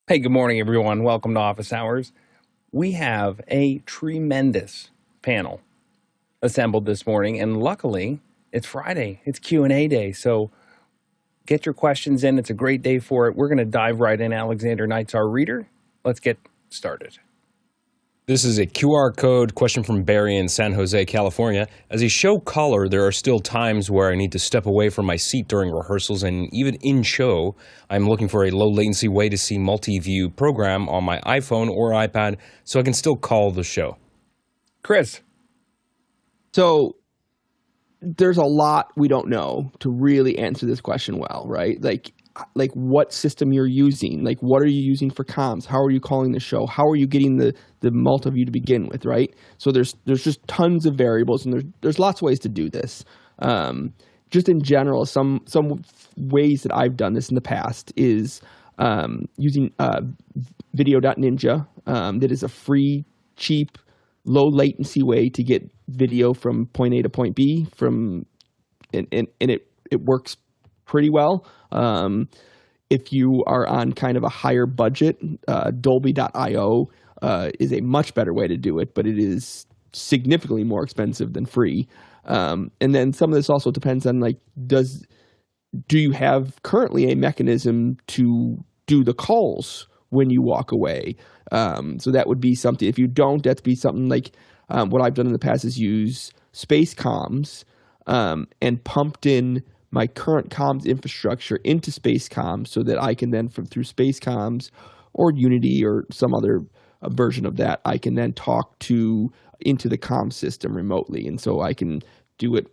Hey, good morning, everyone. Welcome to Office Hours. We have a tremendous panel assembled this morning, and luckily, it's Friday. It's Q&A day, so get your questions in. It's a great day for it. We're going to dive right in. Alexander Knight's our reader. Let's get started. This is a QR code question from Barry in San Jose, California. As a show caller, there are still times where I need to step away from my seat during rehearsals, and even in show, I'm looking for a low latency way to see multi-view program on my iPhone or iPad so I can still call the show. Chris. So there's a lot we don't know to really answer this question well, right? Like what system you're using, like what are you using for comms? How are you calling the show? How are you getting the multi-view to begin with, right? So there's just tons of variables, and there's lots of ways to do this. Just in general, some ways that I've done this in the past is using video.ninja. That is a free, cheap, low latency way to get video from point A to point B and it works pretty well. If you are on kind of a higher budget, Dolby.io is a much better way to do it, but it is significantly more expensive than free. And then some of this also depends on do you have currently a mechanism to do the calls when you walk away? So that would be something. If you don't, that'd be something like what I've done in the past is use space comms and pumped in my current comms infrastructure into space comms so that I can then through space comms or Unity or some other version of that, I can then talk into the comm system remotely. And so I can do it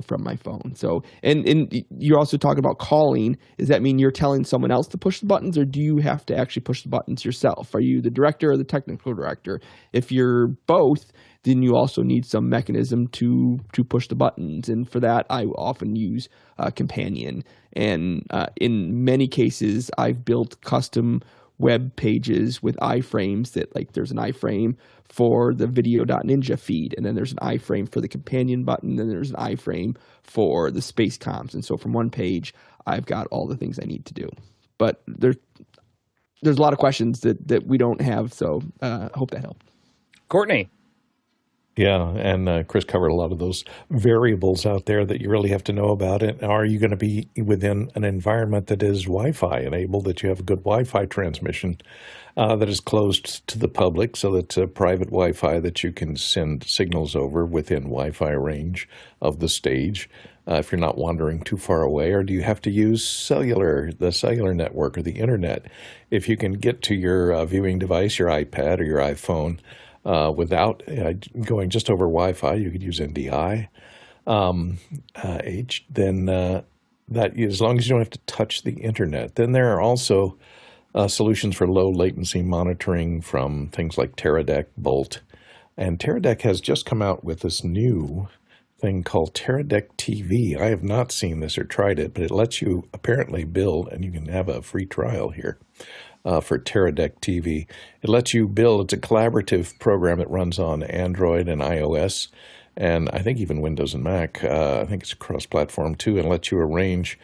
from my phone. So, and you're also talking about calling. Does that mean you're telling someone else to push the buttons, or do you have to actually push the buttons yourself? Are you the director or the technical director? If you're both, then you also need some mechanism to push the buttons. And for that, I often use Companion. And in many cases, I've built custom web pages with iframes that, like, there's an iframe for the video.ninja feed, and then there's an iframe for the companion button, and there's an iframe for the space comms. And so from one page, I've got all the things I need to do. But there's a lot of questions that we don't have, so I hope that helped. Courtney. Yeah, and Chris covered a lot of those variables out there that you really have to know about it. Are you going to be within an environment that is Wi-Fi enabled, that you have a good Wi-Fi transmission that is closed to the public, so that private Wi-Fi that you can send signals over within Wi-Fi range of the stage if you're not wandering too far away? Or do you have to use the cellular network or the internet? If you can get to your viewing device, your iPad or your iPhone, without going just over Wi-Fi, you could use NDI. Then that, as long as you don't have to touch the internet. Then there are also solutions for low latency monitoring from things like Teradek, Bolt, and Teradek has just come out with this new thing called Teradek TV. I have not seen this or tried it, but it lets you apparently build, and you can have a free trial here. For Teradek TV. It lets you build, it's a collaborative program that runs on Android and iOS, and I think even Windows and Mac. I think it's cross-platform too, and lets you arrange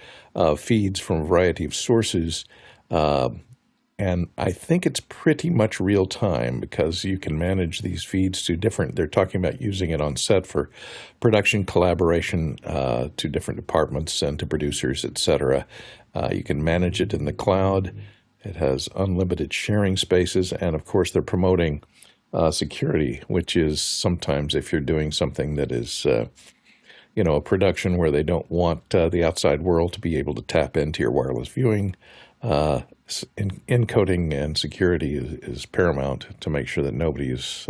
feeds from a variety of sources. And I think it's pretty much real time because you can manage these feeds to different, they're talking about using it on set for production collaboration to different departments and to producers, etc. You can manage it in the cloud. It has unlimited sharing spaces, and of course they're promoting security, which is sometimes if you're doing something that is, a production where they don't want the outside world to be able to tap into your wireless viewing, encoding and security is paramount to make sure that nobody is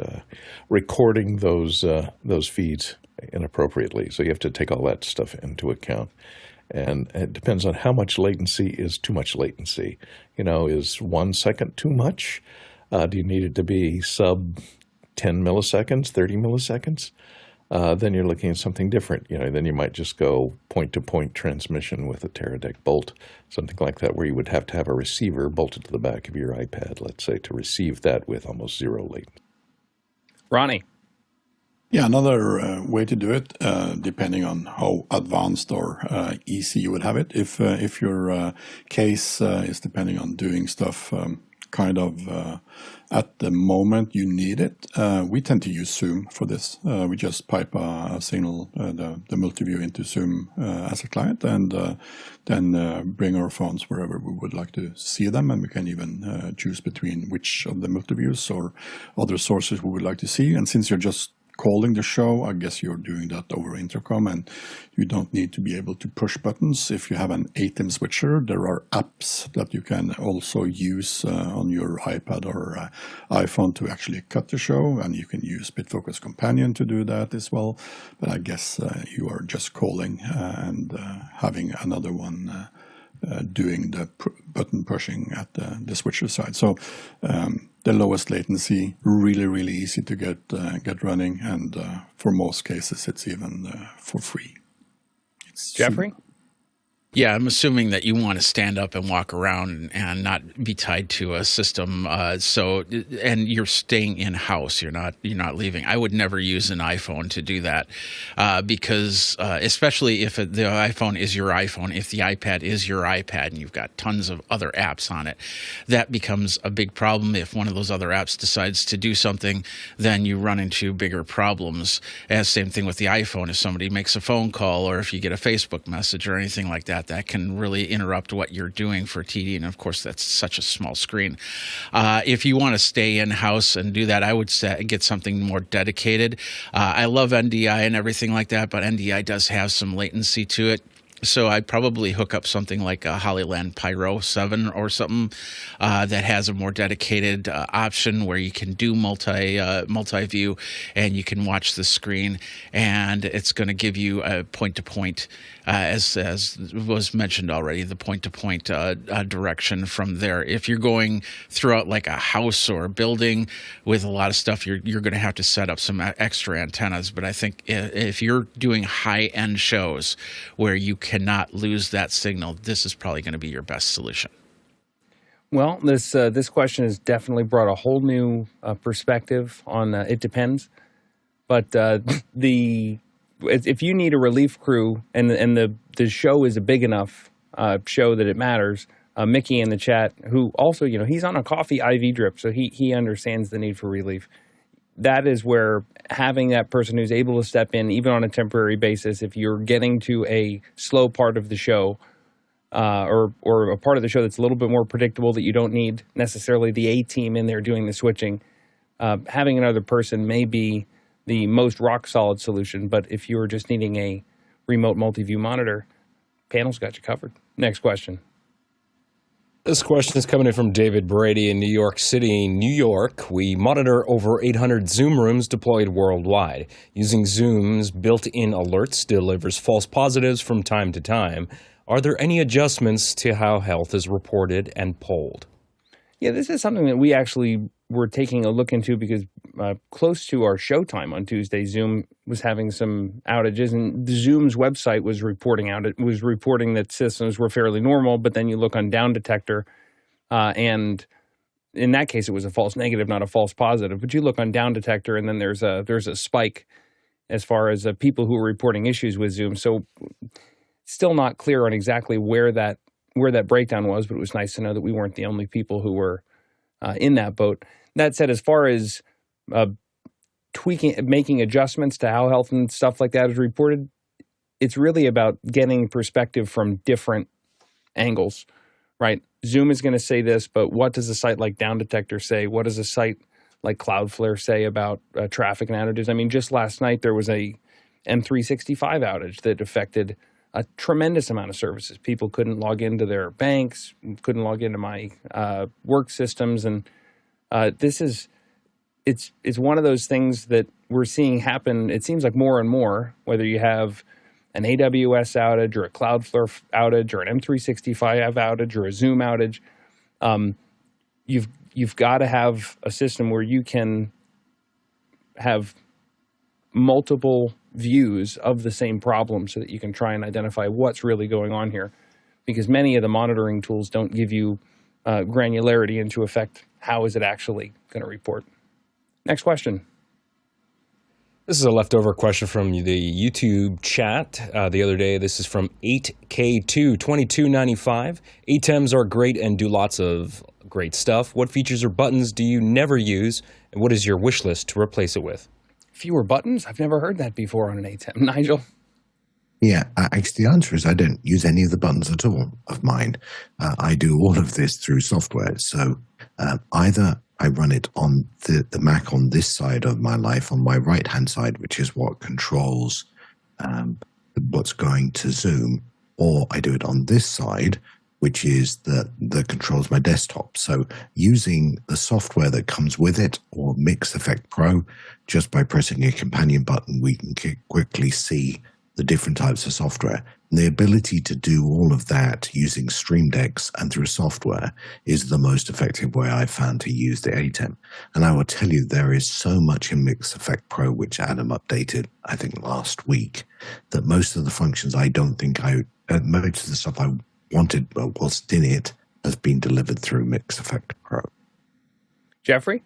recording those feeds inappropriately. So you have to take all that stuff into account. And it depends on how much latency is too much latency. Is 1 second too much? Do you need it to be sub 10 milliseconds, 30 milliseconds? Then you're looking at something different. Then you might just go point-to-point transmission with a Teradek Bolt, something like that, where you would have to have a receiver bolted to the back of your iPad, let's say, to receive that with almost zero latency. Ronnie. Yeah, another way to do it, depending on how advanced or easy you would have it. If your case is depending on doing stuff kind of at the moment you need it. We tend to use Zoom for this. We just pipe a signal, the multi-view into Zoom as a client, and then bring our phones wherever we would like to see them, and we can even choose between which of the multi-views or other sources we would like to see. And since you're just calling the show, I guess you're doing that over intercom, and you don't need to be able to push buttons. If you have an ATEM switcher, there are apps that you can also use on your iPad or iPhone to actually cut the show, and you can use BitFocus Companion to do that as well. But I guess you are just calling and having another one doing the button pushing at the switcher side. So the lowest latency, really easy to get running, and for most cases it's even for free. Jeffrey? Yeah, I'm assuming that you want to stand up and walk around and not be tied to a system. And you're staying in house. You're not leaving. I would never use an iPhone to do that because especially if the iPhone is your iPhone, if the iPad is your iPad, and you've got tons of other apps on it, that becomes a big problem. If one of those other apps decides to do something, then you run into bigger problems. And same thing with the iPhone. If somebody makes a phone call, or if you get a Facebook message or anything like that, that can really interrupt what you're doing for TD. And of course, that's such a small screen. If you want to stay in-house and do that, I would get something more dedicated. I love NDI and everything like that, but NDI does have some latency to it. So I'd probably hook up something like a Hollyland Pyro 7 or something that has a more dedicated option where you can do multi-view and you can watch the screen, and it's going to give you a point-to-point, as was mentioned already, the point-to-point direction from there. If you're going throughout like a house or a building with a lot of stuff, you're going to have to set up some extra antennas. But I think if you're doing high-end shows where you cannot lose that signal, this is probably going to be your best solution. Well, this question has definitely brought a whole new perspective on it depends. But if you need a relief crew and the show is a big enough show that it matters, Mickey in the chat, who also, he's on a coffee IV drip, so he understands the need for relief. That is where having that person who's able to step in, even on a temporary basis, if you're getting to a slow part of the show, or a part of the show that's a little bit more predictable, that you don't need necessarily the A team in there doing the switching, having another person may be the most rock-solid solution. But if you're just needing a remote multi-view monitor, panel's got you covered. Next question. This question is coming in from David Brady in New York City, New York. We monitor over 800 Zoom rooms deployed worldwide. Using Zoom's built-in alerts delivers false positives from time to time. Are there any adjustments to how health is reported and polled? Yeah, this is something that we actually were taking a look into because close to our showtime on Tuesday, Zoom was having some outages, and Zoom's website was reporting that systems were fairly normal. But then you look on Down Detector, and in that case, it was a false negative, not a false positive. But you look on Down Detector, and then there's a spike as far as people who are reporting issues with Zoom. So still not clear on exactly where that breakdown was, but it was nice to know that we weren't the only people who were in that boat. That said, as far as making adjustments to how health and stuff like that is reported, it's really about getting perspective from different angles, right? Zoom is going to say this, but what does a site like Down Detector say? What does a site like Cloudflare say about traffic and outages? I mean, just last night there was a M365 outage that affected a tremendous amount of services. People couldn't log into their banks, couldn't log into my work systems, and it's one of those things that we're seeing happen. It seems like more and more, whether you have an AWS outage or a Cloudflare outage or an M365 outage or a Zoom outage, you've got to have a system where you can have multiple views of the same problem so that you can try and identify what's really going on here, because many of the monitoring tools don't give you granularity into effect. How is it actually going to report? Next question. This is a leftover question from the YouTube chat the other day. This is from 8K2 2295. ATEMs are great and do lots of Great stuff. What features or buttons do you never use, and what is your wish list to replace it with? Fewer buttons? I've never heard that before on an ATEM. Nigel? Yeah, actually, the answer is I don't use any of the buttons at all of mine. I do all of this through software. So either I run it on the Mac on this side of my life, on my right-hand side, which is what controls what's going to Zoom, or I do it on this side, which is that controls my desktop. So using the software that comes with it, or MixEffect Pro, just by pressing a companion button, we can quickly see the different types of software. And the ability to do all of that using Stream Decks and through software is the most effective way I've found to use the ATEM. And I will tell you, there is so much in MixEffect Pro, which Adam updated, I think, last week, that most of the functions I don't think most of the stuff I wanted whilst in it has been delivered through MixEffect Pro. Jeffrey?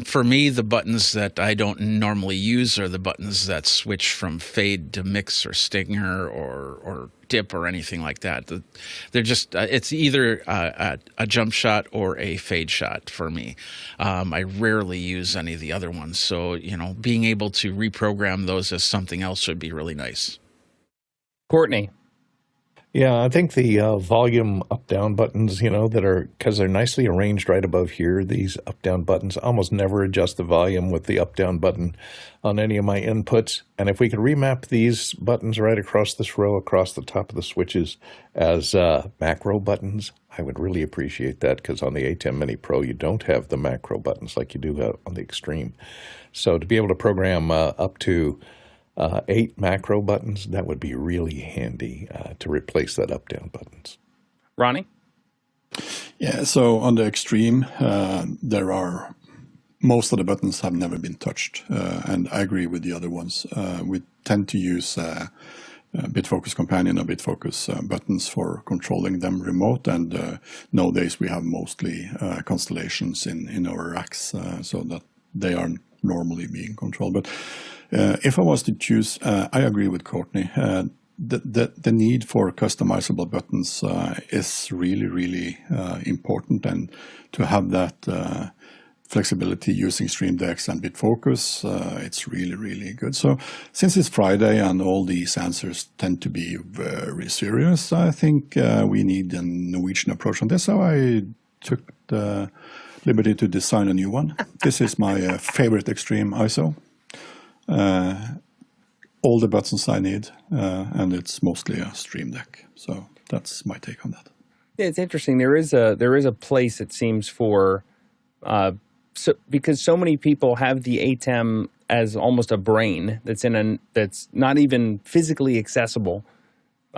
For me, the buttons that I don't normally use are the buttons that switch from fade to mix or stinger or dip or anything like that. They're just, it's either a jump shot or a fade shot for me. I rarely use any of the other ones. So, being able to reprogram those as something else would be really nice. Courtney? Yeah, I think the volume up-down buttons, that are, because they're nicely arranged right above here, these up-down buttons, almost never adjust the volume with the up-down button on any of my inputs. And if we could remap these buttons right across this row, across the top of the switches as macro buttons, I would really appreciate that, because on the ATEM Mini Pro, you don't have the macro buttons like you do on the Extreme. So to be able to program up to 8 macro buttons, that would be really handy to replace that up-down buttons. Ronnie? Yeah, so on the Extreme, most of the buttons have never been touched, and I agree with the other ones. We tend to use BitFocus Companion or BitFocus buttons for controlling them remote, and nowadays we have mostly constellations in our racks, so that they are normally being controlled. But if I was to choose, I agree with Courtney. The need for customizable buttons is really, really important, and to have that flexibility using Stream Decks and BitFocus, it's really, really good. So since it's Friday and all these answers tend to be very serious, I think we need a Norwegian approach on this. So I took the liberty to design a new one. This is my favorite Extreme Iso. All the buttons I need, and it's mostly a Stream Deck. So that's my take on that. Yeah, it's interesting. There is a place, it seems, for because so many people have the ATEM as almost a brain that's not even physically accessible,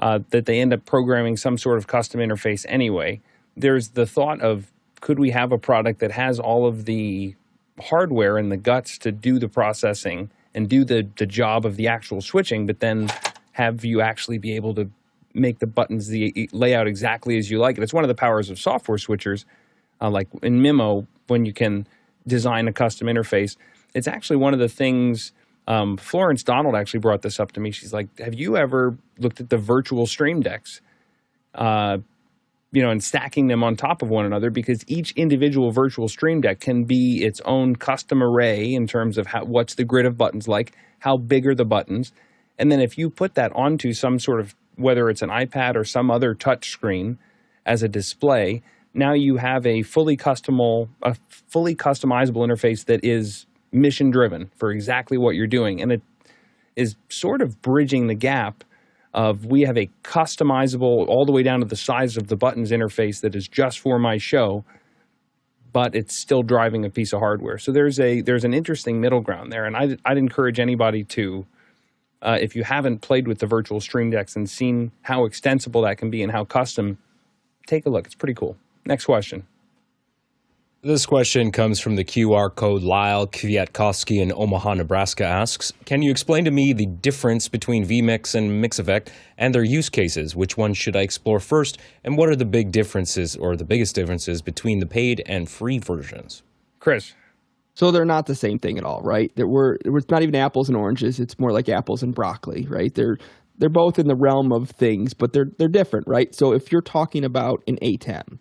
that they end up programming some sort of custom interface anyway. There's the thought of, could we have a product that has all of the hardware and the guts to do the processing and do the job of the actual switching, but then have you actually be able to make the buttons, the layout exactly as you like it. It's one of the powers of software switchers, like in Mimo, when you can design a custom interface. It's actually one of the things, Florence Donald actually brought this up to me. She's like, have you ever looked at the virtual Stream Decks, and stacking them on top of one another? Because each individual virtual Stream Deck can be its own custom array in terms of what's the grid of buttons like, how big are the buttons. And then if you put that onto some sort of, whether it's an iPad or some other touch screen as a display, now you have a fully customizable interface that is mission driven for exactly what you're doing. And it is sort of bridging the gap of, we have a customizable all the way down to the size of the buttons interface that is just for my show, but it's still driving a piece of hardware. So there's an interesting middle ground there. And I'd encourage anybody to, if you haven't played with the virtual Stream Decks and seen how extensible that can be and how custom, take a look. It's pretty cool. Next question. This question comes from the QR code. Lyle Kwiatkowski in Omaha, Nebraska asks, can you explain to me the difference between vMix and MixEffect and their use cases? Which one should I explore first? And what are the big differences, or the biggest differences, between the paid and free versions? Chris? So they're not the same thing at all, right? It's not even apples and oranges. It's more like apples and broccoli, right? They're both in the realm of things, but they're different, right? So if you're talking about an ATEM,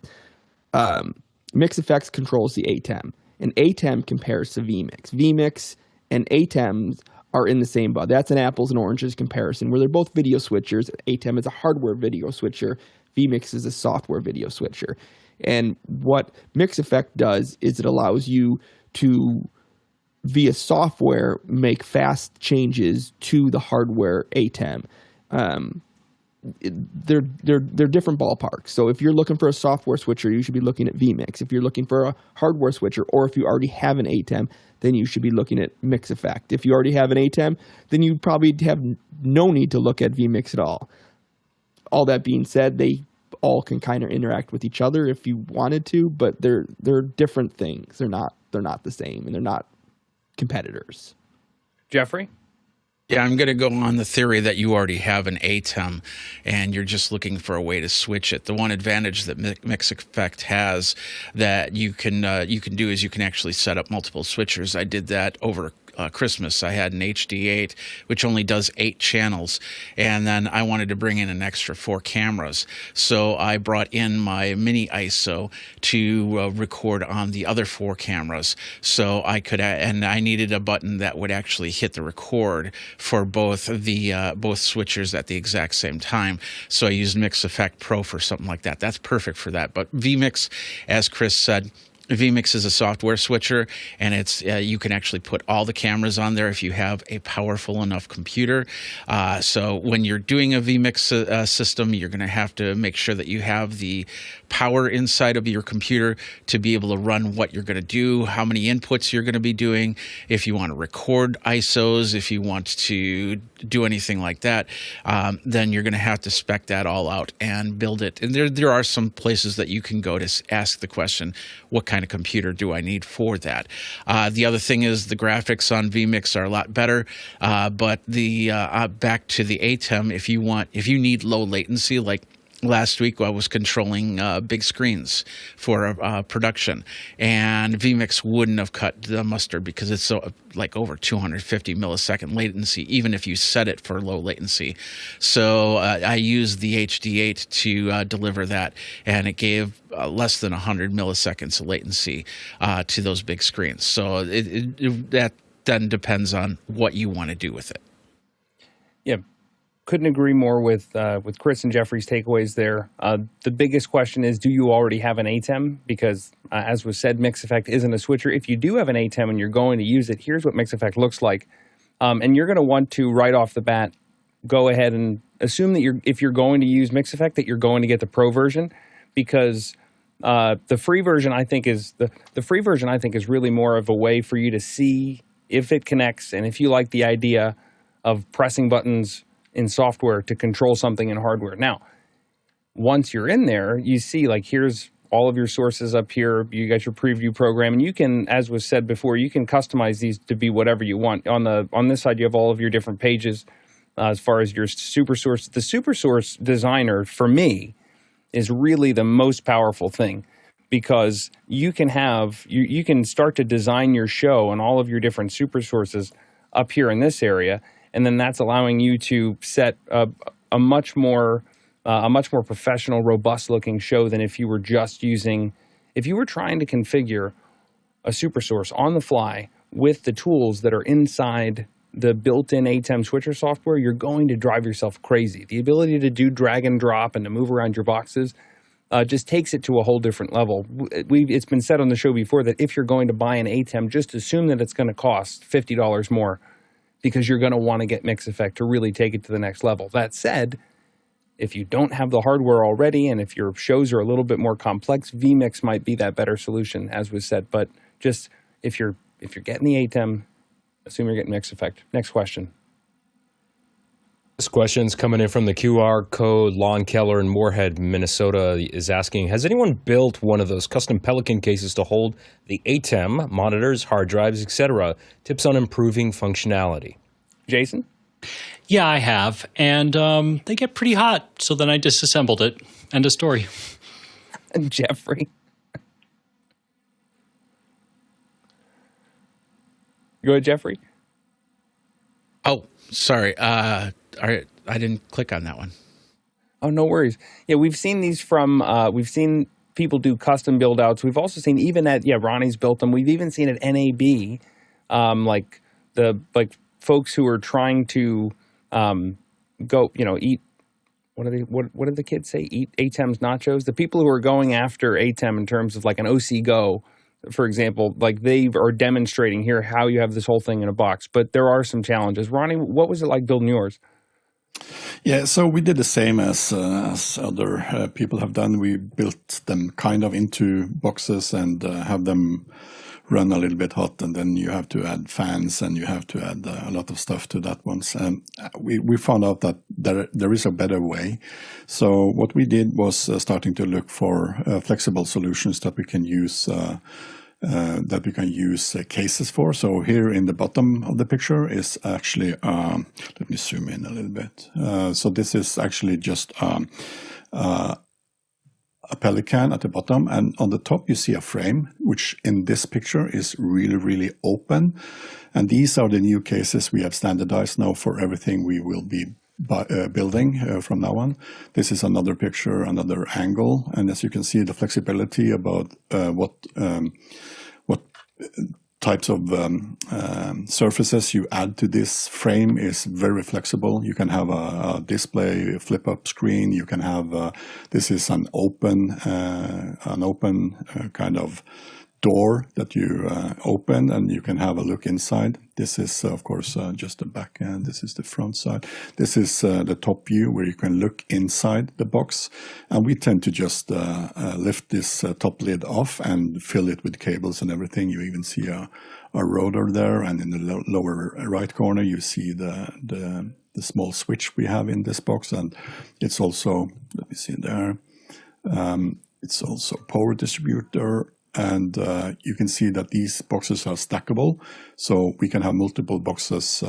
MixEffect controls the ATEM, and ATEM compares to vMix. vMix and ATEMs are in the same boat. That's an apples and oranges comparison, where they're both video switchers. ATEM is a hardware video switcher. vMix is a software video switcher. And what MixEffect does is it allows you to, via software, make fast changes to the hardware ATEM. They're different ballparks. So if you're looking for a software switcher, you should be looking at vMix. If you're looking for a hardware switcher, or if you already have an ATEM, then you should be looking at MixEffect. If you already have an ATEM, then you probably have no need to look at vMix at all. All that being said, they all can kind of interact with each other if you wanted to, but they're different things. They're not the same, and they're not competitors. Jeffrey? Yeah, I'm going to go on the theory that you already have an ATEM and you're just looking for a way to switch it. The one advantage that MixEffect has that you can do is you can actually set up multiple switchers. I did that over Christmas. I had an HD8, which only does 8 channels, and then I wanted to bring in an extra 4 cameras. So I brought in my mini ISO to record on the other 4 cameras. So I could, and I needed a button that would actually hit the record for both switchers at the exact same time. So I used MixEffect Pro for something like that. That's perfect for that. But vMix, as Chris said, vMix is a software switcher, and it's you can actually put all the cameras on there if you have a powerful enough computer. So when you're doing a vMix system, you're going to have to make sure that you have the power inside of your computer to be able to run what you're going to do, how many inputs you're going to be doing, if you want to record ISOs, if you want to do anything like that, then you're going to have to spec that all out and build it. And there are some places that you can go to ask the question, what kind of computer do I need for that? The other thing is the graphics on vMix are a lot better, but the back to the ATEM, if you need low latency, like last week I was controlling big screens for production, and vMix wouldn't have cut the mustard because it's so like over 250 millisecond latency, even if you set it for low latency. So I used the HD8 to deliver that, and it gave less than 100 milliseconds of latency to those big screens. So that then depends on what you want to do with it. Yeah. Couldn't agree more with Chris and Jeffrey's takeaways there. The biggest question is, do you already have an ATEM? Because as was said, MixEffect isn't a switcher. If you do have an ATEM and you're going to use it, here's what MixEffect looks like. And you're going to want to, right off the bat, go ahead and assume that if you're going to use MixEffect, that you're going to get the Pro version, because the free version I think is really more of a way for you to see if it connects, and if you like the idea of pressing buttons in software to control something in hardware. Now, once you're in there, you see, like, here's all of your sources up here. You got your preview program, and you can, as was said before, you can customize these to be whatever you want. On this side, you have all of your different pages as far as your super source. The super source designer, for me, is really the most powerful thing, because you can have you can start to design your show and all of your different super sources up here in this area. And then that's allowing you to set a much more professional, robust-looking show than if you were trying to configure a super source on the fly with the tools that are inside the built-in ATEM switcher software. You're going to drive yourself crazy. The ability to do drag and drop and to move around your boxes just takes it to a whole different level. It's been said on the show before that if you're going to buy an ATEM, just assume that it's going to cost $50 more, because you're going to want to get MixEffect to really take it to the next level. That said, if you don't have the hardware already, and if your shows are a little bit more complex, vMix might be that better solution, as was said. But just if you're getting the ATEM, assume you're getting MixEffect. Next question. This question's coming in from the QR code. Lon Keller in Moorhead, Minnesota is asking, has anyone built one of those custom Pelican cases to hold the ATEM, monitors, hard drives, etc.? Tips on improving functionality. Jason? Yeah, I have. And they get pretty hot, so then I disassembled it. End of story. Jeffrey? Go ahead, Jeffrey. Oh, sorry. I didn't click on that one. Oh, no worries. Yeah, we've seen these from, we've seen people do custom build outs. We've also seen even at Ronnie's built them. We've even seen at NAB, like folks who are trying to go, eat. What do the kids say? Eat ATEMs nachos. The people who are going after ATEM in terms of like an OC Go, for example, like they are demonstrating here how you have this whole thing in a box. But there are some challenges. Ronnie, what was it like building yours? Yeah, so we did the same as other people have done. We built them kind of into boxes and have them run a little bit hot, and then you have to add fans and you have to add a lot of stuff to that once. We found out that there is a better way. So what we did was starting to look for flexible solutions that we can use cases for. So here in the bottom of the picture is actually, let me zoom in a little bit. So this is actually just a Pelican at the bottom, and on the top you see a frame, which in this picture is really, really open. And these are the new cases we have standardized now for everything we will be building from now on. This is another picture, another angle, and as you can see, the flexibility about what types of surfaces you add to this frame is very flexible. You can have a display, a flip-up screen. You can have this is an open kind of door that you open, and you can have a look inside. This is, of course, just the back end. This is the front side. This is the top view where you can look inside the box. And we tend to just lift this top lid off and fill it with cables and everything. You even see a rotor there. And in the lower right corner, you see the small switch we have in this box. And it's also, let me see there, it's also power distributor. And you can see that these boxes are stackable, so we can have multiple boxes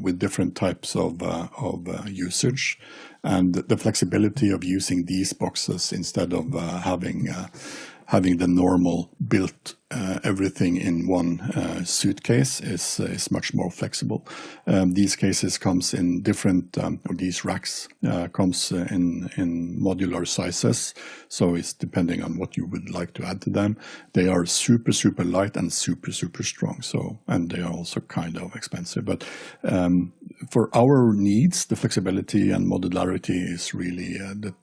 with different types of usage, and the flexibility of using these boxes instead of having the normal built everything in one suitcase is much more flexible. These cases comes in different, or these racks comes in modular sizes, so it's depending on what you would like to add to them. They are super, super light and super, super strong, so, and they are also kind of expensive. But for our needs, the flexibility and modularity is really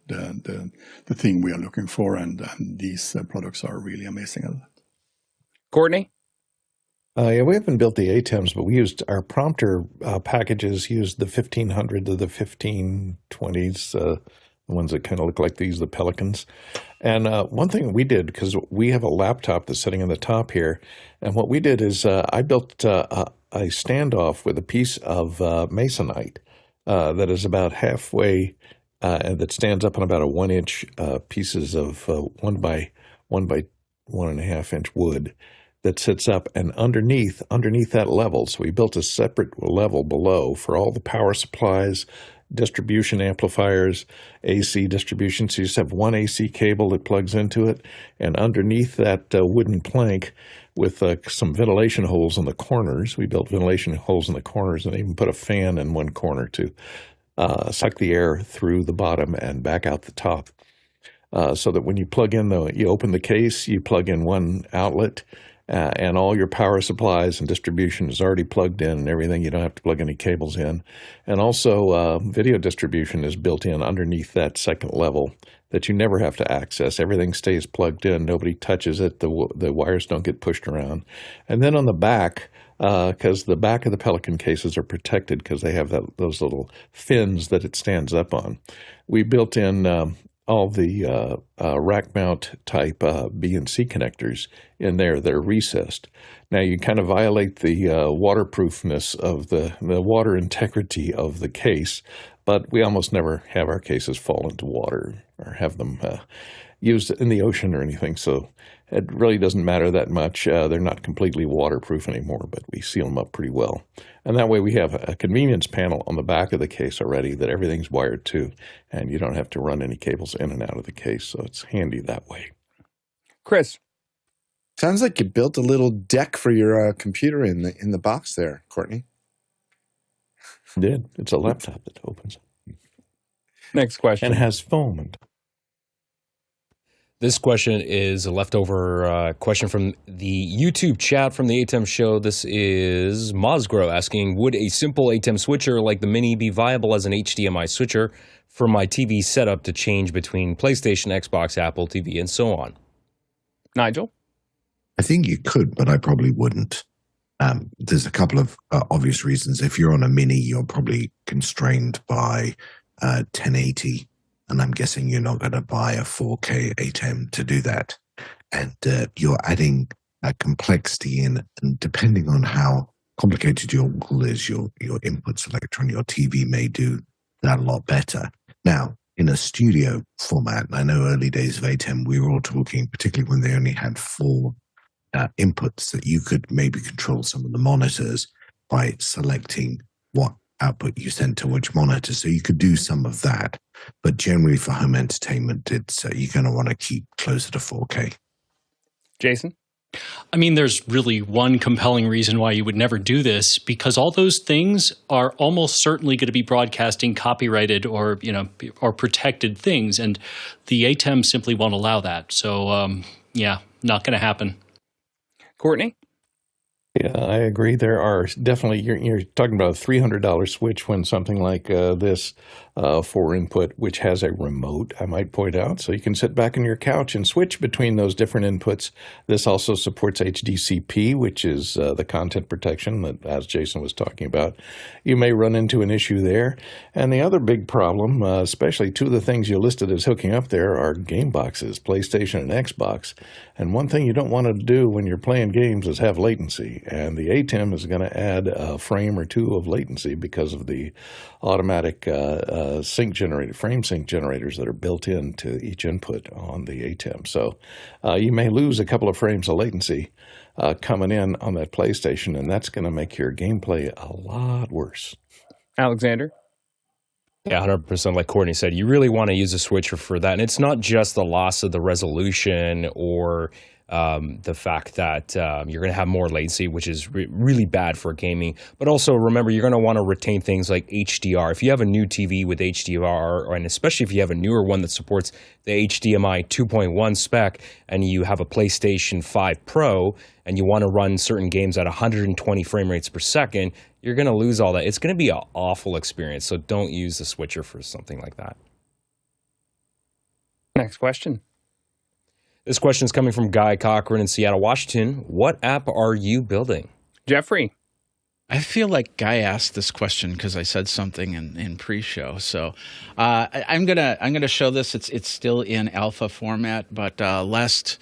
the thing we are looking for, and these products are really amazing at that. Courtney? Yeah, we haven't built the ATEMs, but we used our prompter packages, used the 1500 to the 1520s, the ones that kind of look like these, the Pelicans. And one thing we did, because we have a laptop that's sitting on the top here, and what we did is I built a standoff with a piece of masonite that is about halfway, that stands up on about a 1-inch pieces of 1 by 1.5 inch wood that sits up, and underneath that level, so we built a separate level below for all the power supplies, distribution amplifiers, AC distribution. So you just have one AC cable that plugs into it, and underneath that wooden plank with some ventilation holes in the corners. We built ventilation holes in the corners and even put a fan in one corner to suck the air through the bottom and back out the top. So that when you plug in you open the case, you plug in one outlet, and all your power supplies and distribution is already plugged in and everything. You don't have to plug any cables in. And also video distribution is built in underneath that second level that you never have to access. Everything stays plugged in. Nobody touches it. The wires don't get pushed around. And then on the back, because the back of the Pelican cases are protected because they have those little fins that it stands up on, we built in all the rack mount type B and C connectors in there that are recessed. Now you kind of violate the waterproofness of the water integrity of the case, but we almost never have our cases fall into water or have them used in the ocean or anything, so it really doesn't matter that much. They're not completely waterproof anymore, but we seal them up pretty well. And that way we have a convenience panel on the back of the case already that everything's wired to, and you don't have to run any cables in and out of the case, so it's handy that way. Chris? Sounds like you built a little deck for your computer in the box there, Courtney. I did. It's a laptop that opens. Next question. And has foam. This question is a leftover question from the YouTube chat from the ATEM show. This is Mosgrow asking, would a simple ATEM switcher like the Mini be viable as an HDMI switcher for my TV setup to change between PlayStation, Xbox, Apple TV, and so on? Nigel? I think you could, but I probably wouldn't. There's a couple of obvious reasons. If you're on a Mini, you're probably constrained by 1080. And I'm guessing you're not going to buy a 4K ATEM to do that. And you're adding complexity in, and depending on how complicated your wall is, your input selector on your TV may do that a lot better. Now, in a studio format, and I know early days of ATEM, we were all talking, particularly when they only had 4 inputs, that you could maybe control some of the monitors by selecting what output you sent to which monitor. So you could do some of that. But generally for home entertainment, it's you're going to want to keep closer to 4K. Jason? I mean, there's really one compelling reason why you would never do this, because all those things are almost certainly going to be broadcasting copyrighted or, or protected things. And the ATEM simply won't allow that. So, yeah, not going to happen. Courtney? Yeah, I agree. There are definitely, you're talking about a $300 switch when something like this 4 input, which has a remote, I might point out. So you can sit back on your couch and switch between those different inputs. This also supports HDCP, which is the content protection that, as Jason was talking about. You may run into an issue there. And the other big problem, especially 2 of the things you listed as hooking up there, are game boxes, PlayStation and Xbox. And one thing you don't want to do when you're playing games is have latency. And the ATEM is going to add a frame or 2 of latency because of the automatic frame sync generators that are built into each input on the ATEM. So you may lose a couple of frames of latency coming in on that PlayStation, and that's going to make your gameplay a lot worse. Alexander? Yeah, 100%. Like Courtney said, you really want to use a switcher for that. And it's not just the loss of the resolution or the fact that you're going to have more latency, which is really bad for gaming. But also, remember, you're going to want to retain things like HDR. If you have a new TV with HDR, and especially if you have a newer one that supports the HDMI 2.1 spec, and you have a PlayStation 5 Pro, and you want to run certain games at 120 frame rates per second, you're going to lose all that. It's going to be an awful experience, so don't use the switcher for something like that. Next question. This question is coming from Guy Cochran in Seattle, Washington. What app are you building? Jeffrey? I feel like Guy asked this question because I said something in pre-show. So I'm gonna show this. It's still in alpha format, but last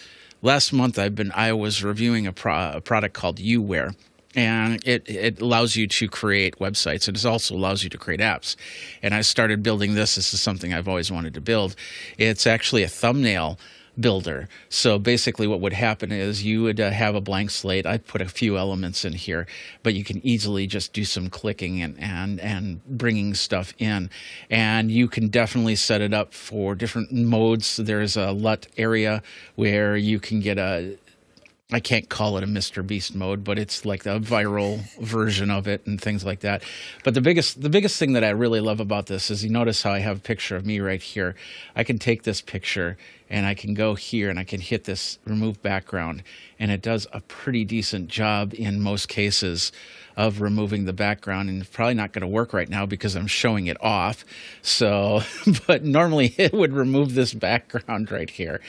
month I was reviewing a product called UWare. And it allows you to create websites. It also allows you to create apps. And I started building this. This is something I've always wanted to build. It's actually a thumbnail builder. So basically what would happen is you would have a blank slate. I put a few elements in here, but you can easily just do some clicking and bringing stuff in. And you can definitely set it up for different modes. There's a LUT area where you can get I can't call it a Mr. Beast mode, but it's like the viral version of it and things like that. But the biggest thing that I really love about this is you notice how I have a picture of me right here. I can take this picture and I can go here and I can hit this remove background, and it does a pretty decent job in most cases of removing the background. And it's probably not going to work right now because I'm showing it off. So, but normally it would remove this background right here.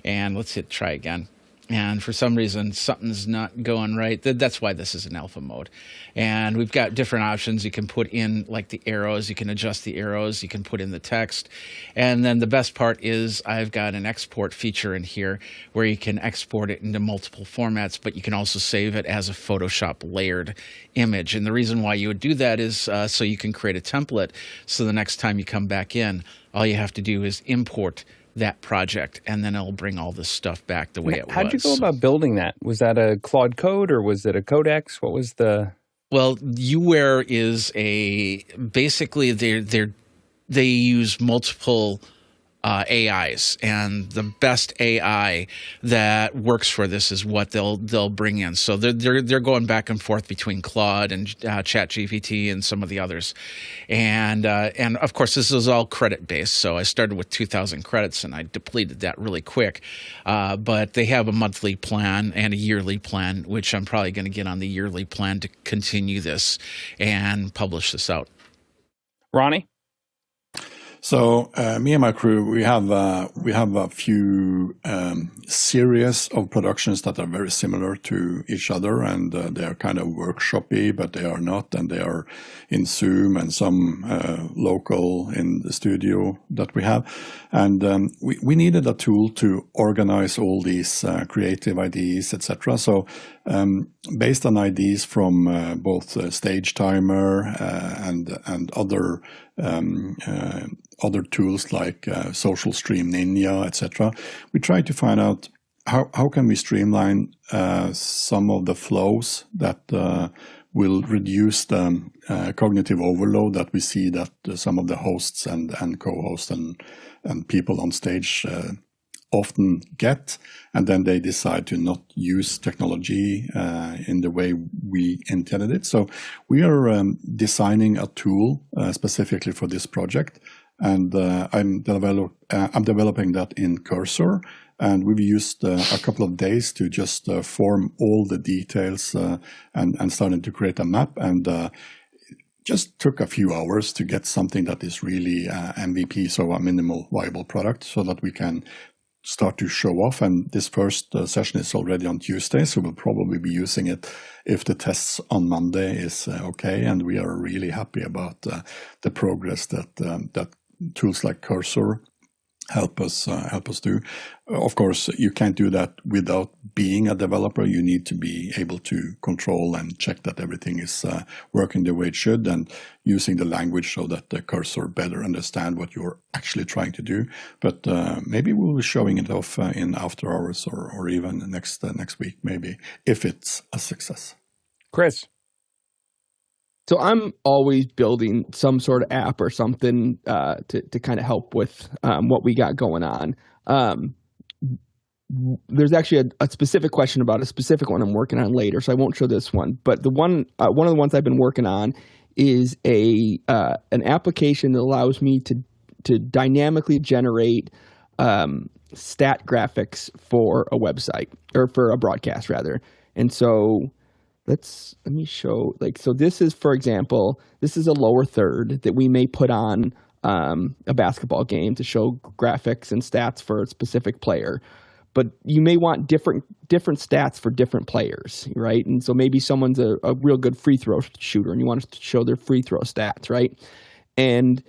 And let's hit try again. And for some reason, something's not going right. That's why this is in alpha mode. And we've got different options. You can put in like the arrows. You can adjust the arrows. You can put in the text. And then the best part is I've got an export feature in here where you can export it into multiple formats, but you can also save it as a Photoshop layered image. And the reason why you would do that is so you can create a template. So the next time you come back in, all you have to do is import that project, and then it'll bring all this stuff back the way it was. How'd you go about building that? Was that a Claude Code or was it a Codex? What was the... Well, UWare is basically they use multiple AIs, and the best AI that works for this is what they'll bring in. So they're going back and forth between Claude and ChatGPT and some of the others, and of course this is all credit based. So I started with 2,000 credits and I depleted that really quick. But they have a monthly plan and a yearly plan, which I'm probably going to get on the yearly plan to continue this and publish this out. Ronnie? So me and my crew, we have a few series of productions that are very similar to each other, and they are kind of workshopy, but they are not, and they are in Zoom and some local in the studio that we have. And we needed a tool to organize all these creative ideas, etc. So based on ideas from both Stage Timer and other tools like Social Stream Ninja, etc. We try to find out how can we streamline some of the flows that will reduce the cognitive overload that we see that some of the hosts and co-hosts and people on stage often get, and then they decide to not use technology in the way we intended it. So we are designing a tool specifically for this project, and I'm developing that in Cursor, and we've used a couple of days to just form all the details and starting to create a map, and just took a few hours to get something that is really MVP, so a minimal viable product, so that we can start to show off. And this first session is already on Tuesday, so we'll probably be using it if the tests on Monday is okay. And we are really happy about the progress that tools like Cursor help us do. Of course, you can't do that without being a developer. You need to be able to control and check that everything is working the way it should, and using the language so that the Cursor better understand what you're actually trying to do. But maybe we'll be showing it off in after hours or even next week, maybe, if it's a success. Chris? So I'm always building some sort of app or something to kind of help with what we got going on. There's actually a specific question about a specific one I'm working on later, so I won't show this one. But the one of the ones I've been working on is an application that allows me to dynamically generate stat graphics for a website, or for a broadcast rather. And so let me show, so this is, for example, this is a lower third that we may put on a basketball game to show graphics and stats for a specific player. But you may want different stats for different players, right? And so maybe someone's a real good free throw shooter and you want to show their free throw stats, right? And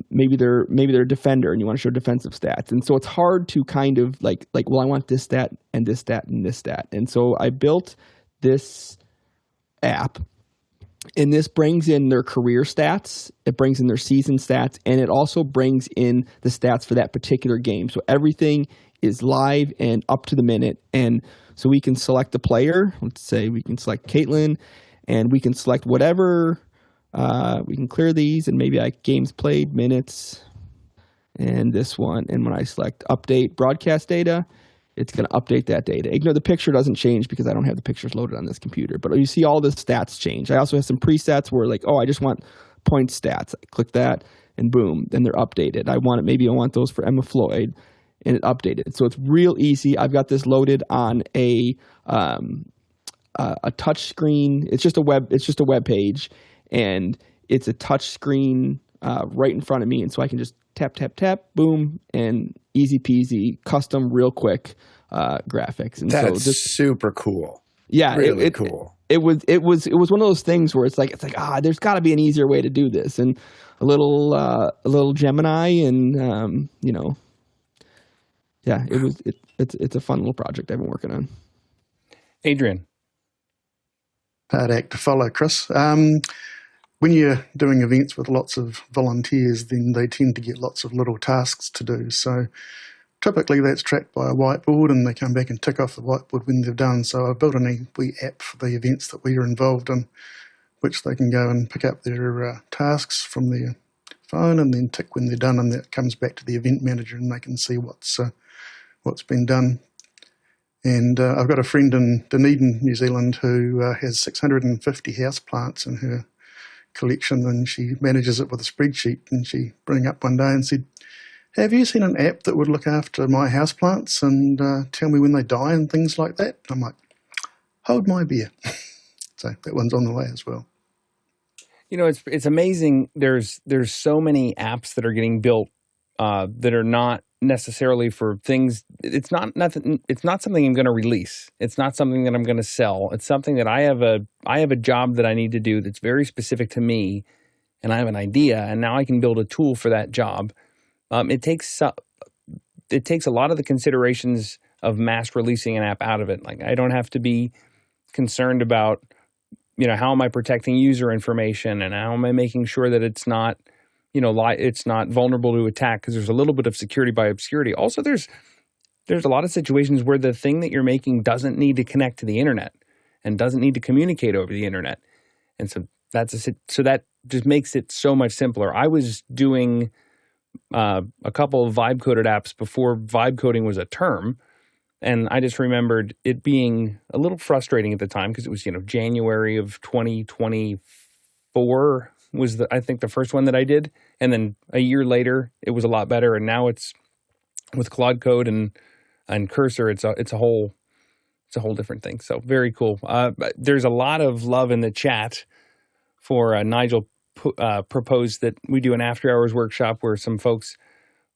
maybe they're a defender and you want to show defensive stats. And so it's hard to kind of well, I want this stat and this stat and this stat. And so I built this app, and this brings in their career stats, it brings in their season stats, and it also brings in the stats for that particular game. So everything is live and up to the minute. And so we can select a player. Let's say we can select Caitlin, and we can select whatever. We can clear these, and maybe games played, minutes, and this one. And when I select update broadcast data, it's going to update that data. Ignore the picture doesn't change because I don't have the pictures loaded on this computer. But you see all the stats change. I also have some presets where I just want point stats. I click that and boom, then they're updated. I want those for Emma Floyd, and it updated. So it's real easy. I've got this loaded on a touch screen. It's just a web page, and it's a touch screen right in front of me. And so I can just tap, tap, tap, boom, and easy peasy, custom, real quick graphics. And that's so super cool. Yeah, really cool. It was one of those things where it's like there's got to be an easier way to do this, and a little Gemini, and it's a fun little project I've been working on. Adrian? Hard act to follow, Chris. When you're doing events with lots of volunteers, then they tend to get lots of little tasks to do. So typically that's tracked by a whiteboard, and they come back and tick off the whiteboard when they've done. So I built a wee app for the events that we are involved in, which they can go and pick up their tasks from their phone and then tick when they're done, and that comes back to the event manager and they can see what's been done. And I've got a friend in Dunedin, New Zealand, who has 650 houseplants in her collection, and she manages it with a spreadsheet. And she rang up one day and said, "Have you seen an app that would look after my houseplants and tell me when they die and things like that?" I'm like, hold my beer. So that one's on the way as well. You know, it's amazing. There's so many apps that are getting built that are not necessarily for things. It's not something I'm going to release. It's not something that I'm going to sell. It's something that I have a job that I need to do that's very specific to me, and I have an idea, and now I can build a tool for that job. It takes a lot of the considerations of mass releasing an app out of it. Like, I don't have to be concerned about, how am I protecting user information, and how am I making sure that it's not, it's not vulnerable to attack, because there's a little bit of security by obscurity. Also, there's a lot of situations where the thing that you're making doesn't need to connect to the internet and doesn't need to communicate over the internet. And so that just makes it so much simpler. I was doing a couple of vibe coded apps before vibe coding was a term. And I just remembered it being a little frustrating at the time because it was, January of 2024 was I think the first one that I did. And then a year later, it was a lot better. And now it's with Claude Code and Cursor, it's a whole different thing. So very cool. There's a lot of love in the chat for Nigel proposed that we do an after hours workshop where some folks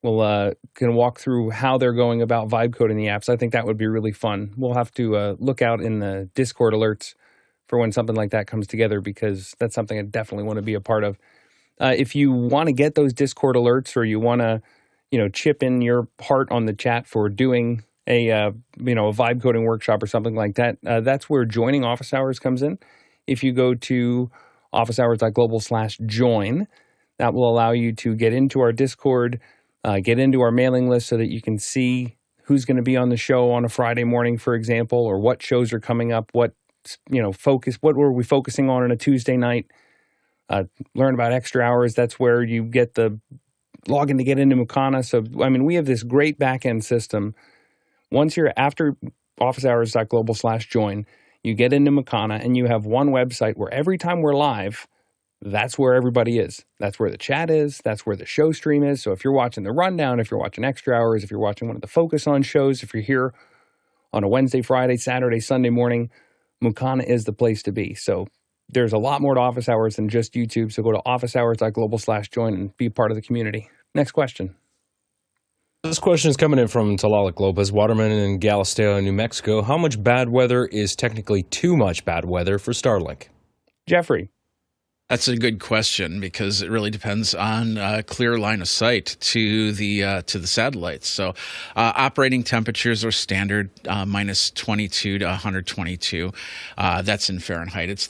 can walk through how they're going about vibe coding the apps. I think that would be really fun. We'll have to look out in the Discord alerts for when something like that comes together, because that's something I definitely want to be a part of. If you want to get those Discord alerts, or you want to, chip in your part on the chat for doing a vibe coding workshop or something like that, that's where joining Office Hours comes in. If you go to officehours.global/join, that will allow you to get into our Discord, get into our mailing list so that you can see who's going to be on the show on a Friday morning, for example, or what shows are coming up, what were we focusing on a Tuesday night, learn about extra hours. That's where you get the login to get into Mukana. So, we have this great back-end system. Once you're after officehours.global/join, you get into Mukana and you have one website where every time we're live, that's where everybody is. That's where the chat is. That's where the show stream is. So if you're watching the rundown, if you're watching extra hours, if you're watching one of the focus on shows, if you're here on a Wednesday, Friday, Saturday, Sunday morning, Mukana is the place to be. So there's a lot more to Office Hours than just YouTube. So go to officehours.global/join and be part of the community. Next question. This question is coming in from Talalik Lopez, waterman in Galisteo, New Mexico. How much bad weather is technically too much bad weather for Starlink? Jeffrey. That's a good question, because it really depends on clear line of sight to the satellites. So operating temperatures are standard minus 22 to 122. That's in Fahrenheit. It's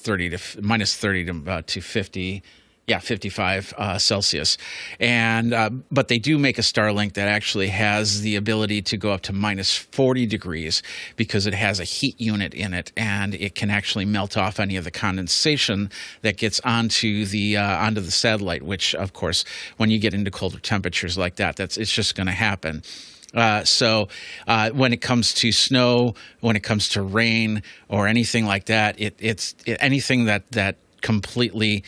minus 30 to 50. Yeah, 55 Celsius. And but they do make a Starlink that actually has the ability to go up to minus 40 degrees, because it has a heat unit in it, and it can actually melt off any of the condensation that gets onto the satellite, which, of course, when you get into colder temperatures like that, it's just going to happen. So when it comes to snow, when it comes to rain or anything like that, it's anything that completely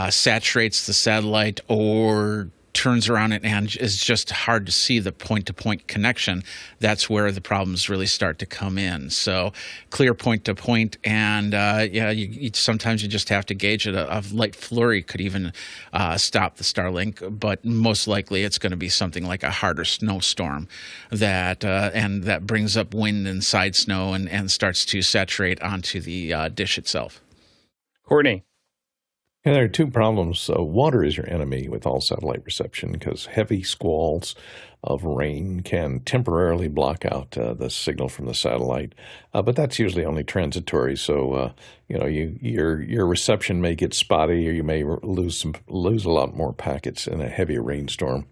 saturates the satellite or turns around it and is just hard to see the point-to-point connection. That's where the problems really start to come in. So clear point-to-point, and sometimes you just have to gauge it. A light flurry could even stop the Starlink, but most likely it's going to be something like a harder snowstorm that brings up wind and side snow and starts to saturate onto the dish itself. Courtney. And there are two problems. Water is your enemy with all satellite reception, because heavy squalls of rain can temporarily block out the signal from the satellite, but that's usually only transitory. So your reception may get spotty, or you may lose a lot more packets in a heavier rainstorm.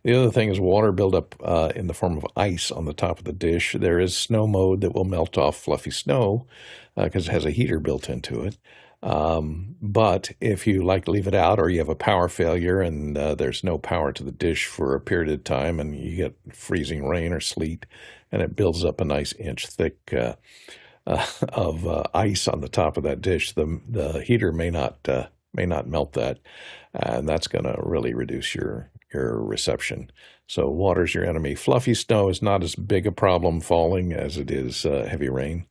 The other thing is water buildup in the form of ice on the top of the dish. There is snow mode that will melt off fluffy snow because it has a heater built into it. But if you leave it out, or you have a power failure and there's no power to the dish for a period of time, and you get freezing rain or sleet, and it builds up a nice inch thick of ice on the top of that dish, the heater may not melt that, and that's going to really reduce your reception. So water's your enemy. Fluffy snow is not as big a problem falling as it is heavy rain.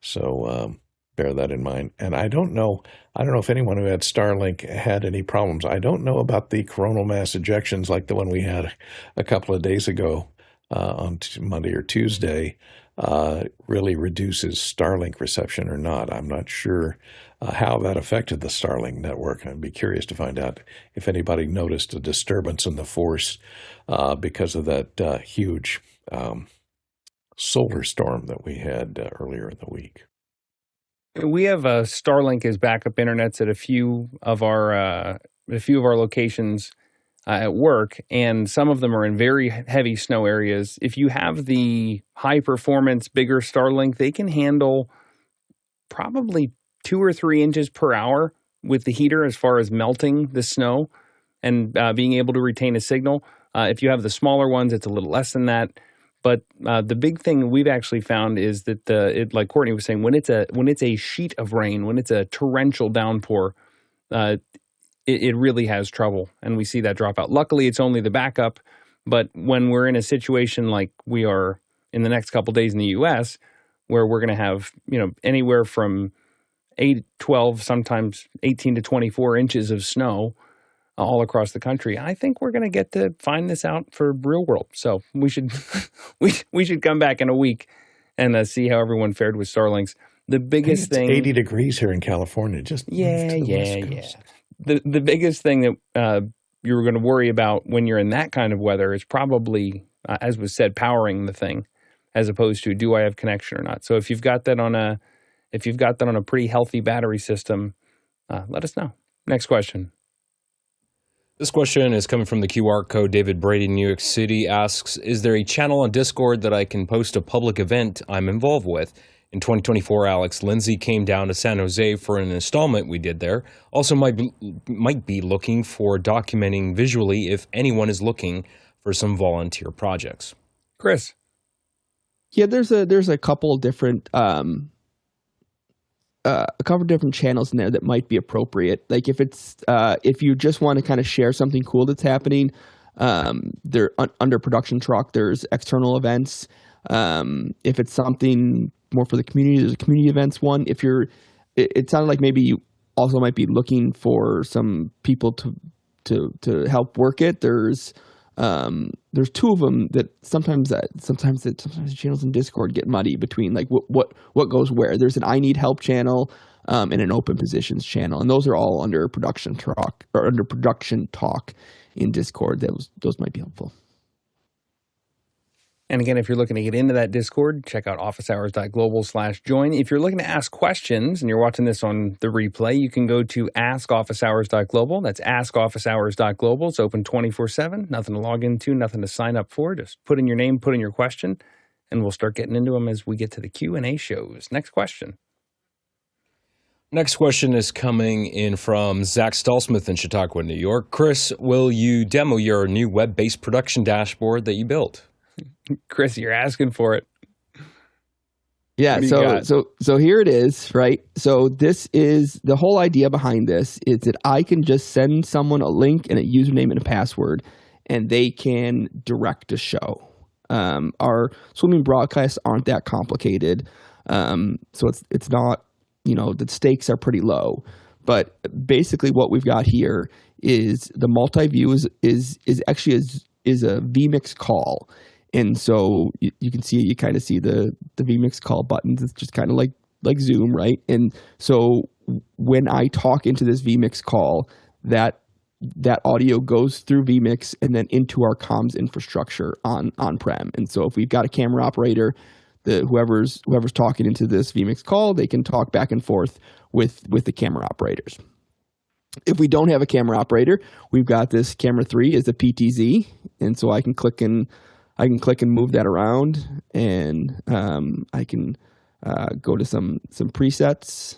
So bear that in mind. And I don't know if anyone who had Starlink had any problems. I don't know about the coronal mass ejections like the one we had a couple of days ago on Monday or Tuesday. Really reduces Starlink reception or not. I'm not sure how that affected the Starlink network. I'd be curious to find out if anybody noticed a disturbance in the force because of that huge solar storm that we had earlier in the week. We have Starlink as backup internets at a few of our locations at work, and some of them are in very heavy snow areas. If you have the high performance, bigger Starlink, they can handle probably 2 or 3 inches per hour with the heater as far as melting the snow and being able to retain a signal. If you have the smaller ones, it's a little less than that. But the big thing we've actually found is that like Courtney was saying, when it's a sheet of rain, when it's a torrential downpour, it really has trouble, and we see that drop out. Luckily, it's only the backup, but when we're in a situation like we are in the next couple days in the U.S., where we're going to have anywhere from 8, 12, sometimes 18 to 24 inches of snow all across the country, I think we're going to get to find this out for real world. So we should we should come back in a week and see how everyone fared with Starlinks. The biggest thing, 80 degrees here in California. Just yeah. The biggest thing that you're going to worry about when you're in that kind of weather is probably, as was said, powering the thing, as opposed to do I have connection or not. So if you've got that on a pretty healthy battery system, let us know. Next question. This question is coming from the QR code. David Brady, New York City, asks, is there a channel on Discord that I can post a public event I'm involved with? In 2024, Alex Lindsay came down to San Jose for an installment we did there. Also might be looking for documenting visually if anyone is looking for some volunteer projects. Chris. Yeah, there's a couple different channels in there that might be appropriate. Like if you just want to kind of share something cool that's happening, they're under production truck. There's external events. If it's something more for the community, there's a community events one. It sounded like maybe you also might be looking for some people to help work it. There's 2 of them that sometimes the channels in Discord get muddy between like what goes where. There's an I need help channel and an open positions channel, and those are all under production talk in Discord. Those might be helpful. And again, if you're looking to get into that Discord, check out officehours.global/join. If you're looking to ask questions and you're watching this on the replay, you can go to askofficehours.global. That's askofficehours.global. It's open 24/7. Nothing to log into, nothing to sign up for. Just put in your name, put in your question, and we'll start getting into them as we get to the Q&A shows. Next question. Next question is coming in from Zach Stallsmith in Chautauqua, New York. Chris, will you demo your new web-based production dashboard that you built? Chris, you're asking for it. Yeah, so here it is, right? So this is the whole idea behind this is that I can just send someone a link and a username and a password, and they can direct a show. Our swimming broadcasts aren't that complicated, so it's not, the stakes are pretty low. But basically, what we've got here is the multi-view is actually a vMix call. And so you can see, you kind of see the vMix call buttons. It's just kind of like Zoom, right? And so when I talk into this vMix call, that audio goes through vMix and then into our comms infrastructure on-prem. And so if we've got a camera operator, whoever's talking into this vMix call, they can talk back and forth with the camera operators. If we don't have a camera operator, we've got this camera 3 as a PTZ, and so I can click and move that around, and I can go to some presets,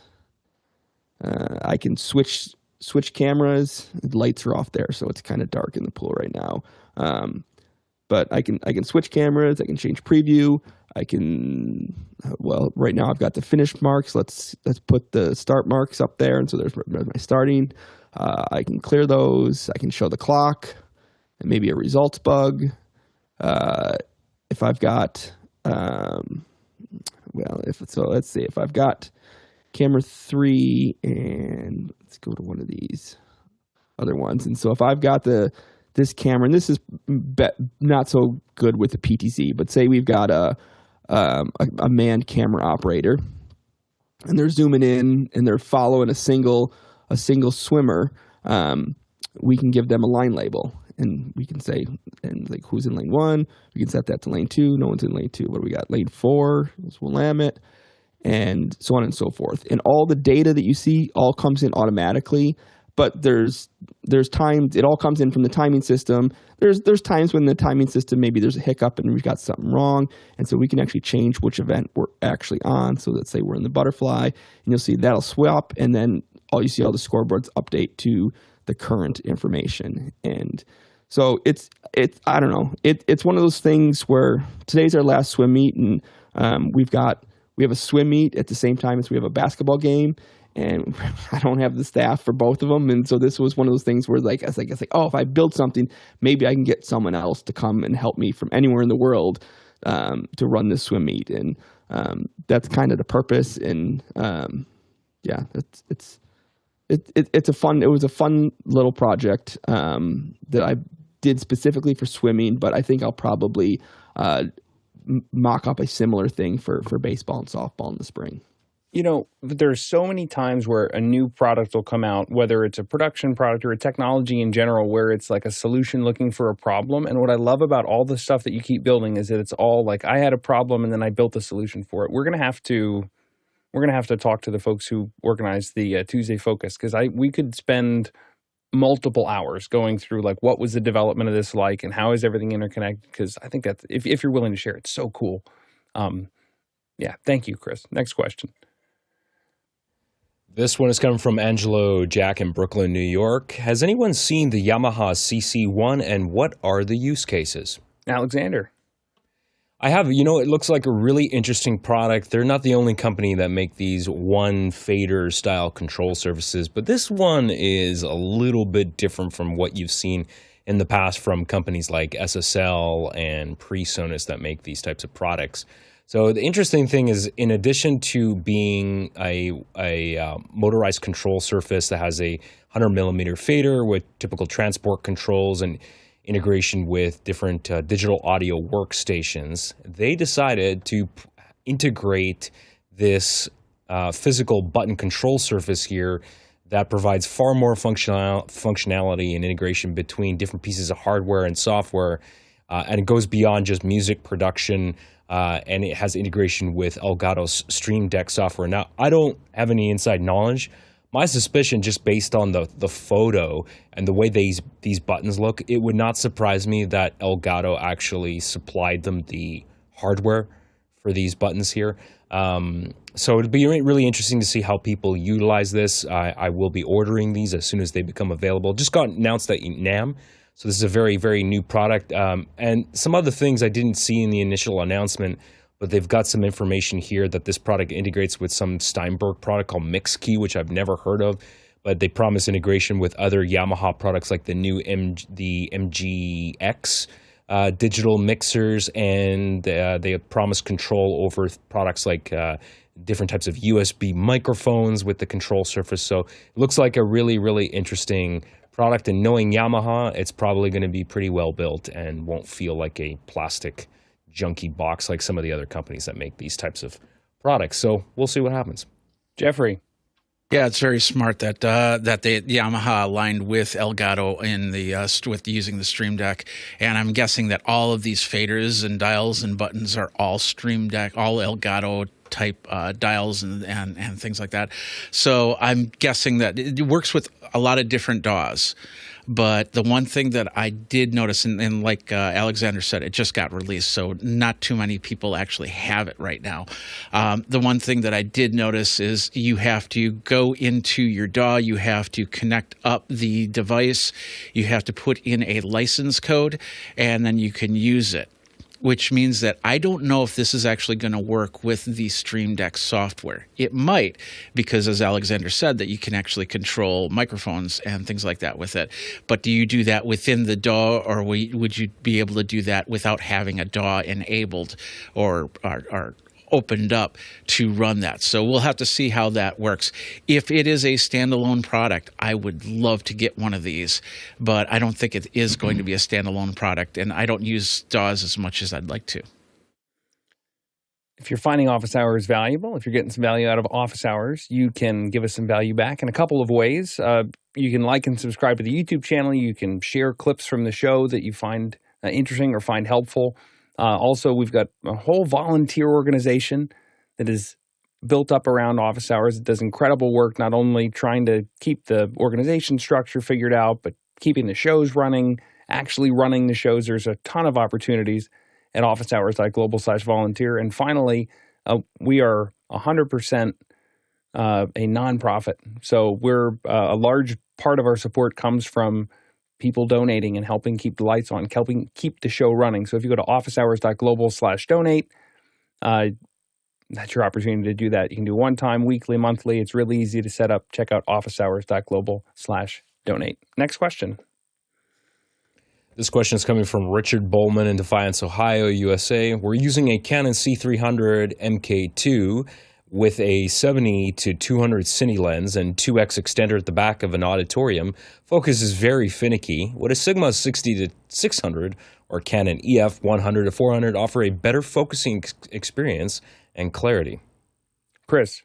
I can switch cameras. The lights are off there, so it's kind of dark in the pool right now. But I can switch cameras. I can change preview. I can right now I've got the finished marks. Let's put the start marks up there, and so there's my starting. I can clear those. I can show the clock and maybe a results bug. If I've got let's see if I've got camera 3, and let's go to one of these other ones. And so if I've got this camera, and this is not so good with the PTZ, but say we've got a manned camera operator, and they're zooming in and they're following a single swimmer, we can give them a line label, and we can say, and like, who's in lane 1? We can set that to lane 2. No one's in lane 2. What do we got? Lane 4 is Willamette, and so on and so forth. And all the data that you see all comes in automatically. But there's times it all comes in from the timing system. There's times when the timing system, maybe there's a hiccup and we've got something wrong, and so we can actually change which event we're actually on. So let's say we're in the butterfly, and you'll see that'll swap, and then all the scoreboards update to the current information. And so it's I don't know. It's one of those things where today's our last swim meet, and we have a swim meet at the same time as we have a basketball game. And I don't have the staff for both of them. And so this was one of those things where I was like, oh, if I build something, maybe I can get someone else to come and help me from anywhere in the world to run this swim meet. And that's kind of the purpose. And it was a fun little project that I did specifically for swimming, but I think I'll probably mock up a similar thing for baseball and softball in the spring. You know, there's so many times where a new product will come out, whether it's a production product or a technology in general, where it's like a solution looking for a problem. And what I love about all the stuff that you keep building is that it's all like, I had a problem and then I built a solution for it. We're gonna have to talk to the folks who organized the Tuesday Focus, because we could spend multiple hours going through like, what was the development of this like, and how is everything interconnected? Because I think that's, if you're willing to share, it's so cool. Yeah, thank you, Chris. Next question. This one is coming from Angelo Jack in Brooklyn, New York. Has anyone seen the Yamaha CC1, and what are the use cases? Alexander. I have. You know, it looks like a really interesting product. They're not the only company that make these one fader style control surfaces, but this one is a little bit different from what you've seen in the past from companies like SSL and PreSonus that make these types of products. So the interesting thing is, in addition to being a motorized control surface that has a 100 millimeter fader with typical transport controls and integration with different digital audio workstations, they decided to integrate this physical button control surface here that provides far more functionality and integration between different pieces of hardware and software, and it goes beyond just music production. And it has integration with Elgato's Stream Deck software. Now, I don't have any inside knowledge. My suspicion, just based on the photo and the way these buttons look, it would not surprise me that Elgato actually supplied them the hardware for these buttons here. So it'd be really interesting to see how people utilize this. I will be ordering these as soon as they become available. Just got announced at NAMM. So this is a very, very new product. And some other things I didn't see in the initial announcement, but they've got some information here that this product integrates with some Steinberg product called MixKey, which I've never heard of. But they promise integration with other Yamaha products like the new the MGX digital mixers, and they promise control over products like different types of USB microphones with the control surface. So it looks like a really, really interesting product, and knowing Yamaha, it's probably going to be pretty well built and won't feel like a plastic junky box like some of the other companies that make these types of products. So we'll see what happens. Jeffrey. Yeah, it's very smart that Yamaha aligned with Elgato in the with using the Stream Deck, and I'm guessing that all of these faders and dials and buttons are all Stream Deck, all Elgato type dials and things like that. So I'm guessing that it works with a lot of different DAWs. But the one thing that I did notice, and like Alexander said, it just got released, so not too many people actually have it right now. The one thing that I did notice is you have to go into your DAW, you have to connect up the device, you have to put in a license code, and then you can use it. Which means that I don't know if this is actually going to work with the Stream Deck software. It might, because as Alexander said, that you can actually control microphones and things like that with it. But do you do that within the DAW, or would you be able to do that without having a DAW enabled or opened up to run that? So we'll have to see how that works. If it is a standalone product, I would love to get one of these, but I don't think it is going to be a standalone product, and I don't use DAWs as much as I'd like to. If you're finding office hours valuable, if you're getting some value out of office hours, you can give us some value back in a couple of ways. You can like and subscribe to the YouTube channel. You can share clips from the show that you find interesting or find helpful. Also, we've got a whole volunteer organization that is built up around office hours. It does incredible work, not only trying to keep the organization structure figured out, but keeping the shows running, actually running the shows. There's a ton of opportunities at officehours.global/volunteer. And finally, we are 100% a nonprofit. So we're a large part of our support comes from people donating and helping keep the lights on, helping keep the show running. So if you go to officehours.global/donate, that's your opportunity to do that. You can do one time, weekly, monthly. It's really easy to set up. Check out officehours.global/donate. Next question. This question is coming from Richard Bowman in Defiance, Ohio, USA. We're using a Canon C300 Mk II with a 70 to 200 cine lens and 2x extender at the back of an auditorium. Focus is very finicky. Would a Sigma 60 to 600 or Canon EF 100 to 400 offer a better focusing experience and clarity? Chris?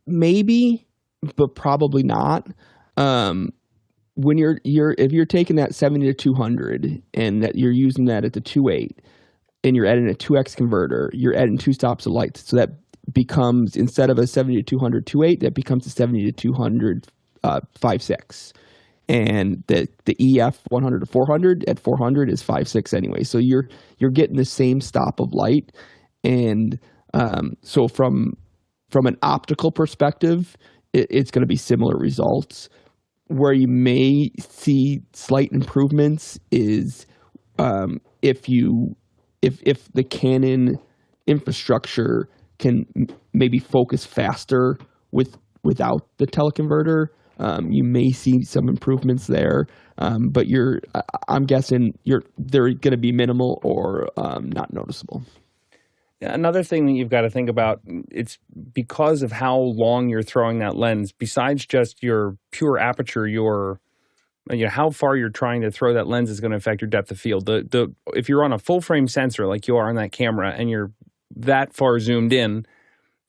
Maybe, but probably not. When if you're taking that 70 to 200 and that you're using that at the 2.8 and you're adding a 2x converter, you're adding two stops of light. So that becomes, instead of a 70 to 200 2.8, that becomes a 70 to 200 5.6. And the EF 100 to 400 at 400 is 5.6 anyway. So you're getting the same stop of light. And so from an optical perspective, it's going to be similar results. Where you may see slight improvements is if the Canon infrastructure can maybe focus faster without the teleconverter, you may see some improvements there. But I'm guessing they're going to be minimal or not noticeable. Another thing that you've got to think about, it's because of how long you're throwing that lens, besides just your pure aperture, how far you're trying to throw that lens is going to affect your depth of field. If you're on a full frame sensor like you are on that camera and you're that far zoomed in,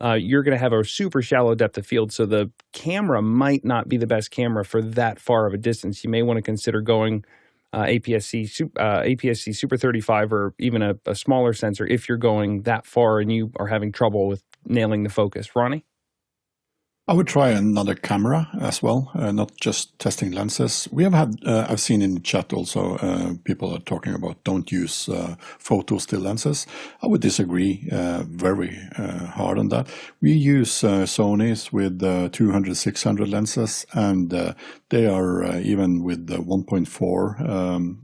you're going to have a super shallow depth of field. So the camera might not be the best camera for that far of a distance. You may want to consider going APS-C Super 35 or even a smaller sensor if you're going that far and you are having trouble with nailing the focus. Ronnie? I would try another camera as well, not just testing lenses. We have had, I've seen in the chat also, people are talking about don't use photo still lenses. I would disagree very hard on that. We use Sony's with 200-600 lenses, and they are even with the 1.4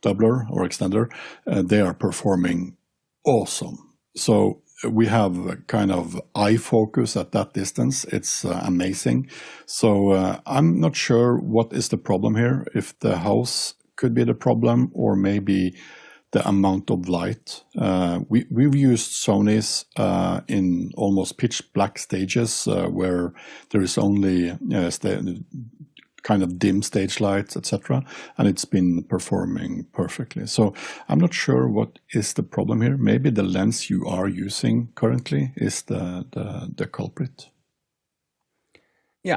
doubler or extender, they are performing awesome. So we have kind of eye focus at that distance. It's amazing. So I'm not sure what is the problem here, if the house could be the problem or maybe the amount of light. We've used Sony's in almost pitch black stages where there is only kind of dim stage lights, etc., and it's been performing perfectly. So I'm not sure what is the problem here. Maybe the lens you are using currently is the culprit. Yeah,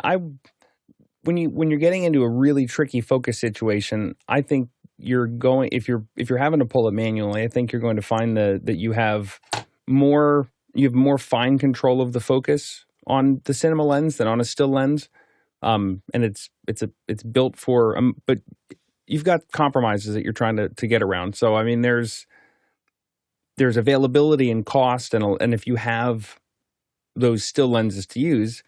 when you're getting into a really tricky focus situation, I think you're going, if you're having to pull it manually, I think you're going to find that you have more fine control of the focus on the cinema lens than on a still lens. and it's built for. But you've got compromises that you're trying to get around. So I mean, there's availability and cost, and if you have those still lenses to use,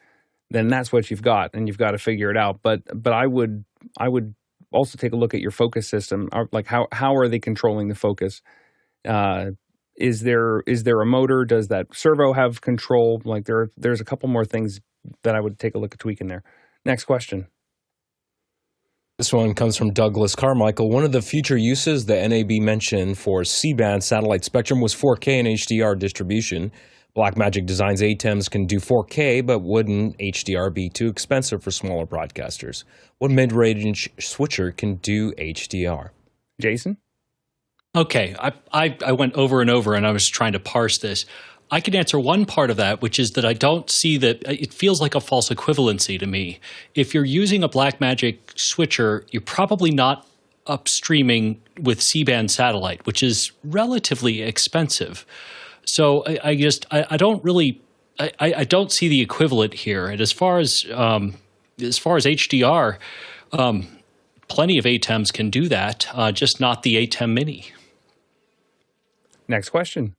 then that's what you've got, and you've got to figure it out. But I would also take a look at your focus system. Like how are they controlling the focus? Is there a motor? Does that servo have control? Like there's a couple more things that I would take a look at tweaking there. Next question. This one comes from Douglas Carmichael. One of the future uses the NAB mentioned for C-band satellite spectrum was 4K and HDR distribution. Blackmagic Design's ATEMs can do 4K, but wouldn't HDR be too expensive for smaller broadcasters? What mid-range switcher can do HDR? Jason? Okay, I went over and over and I was trying to parse this. I can answer one part of that, which is that I don't see that it feels like a false equivalency to me. If you're using a Blackmagic switcher, you're probably not upstreaming with C-band satellite, which is relatively expensive. So I don't really I don't see the equivalent here. And as far as HDR, plenty of ATEMs can do that, just not the ATEM Mini. Next question.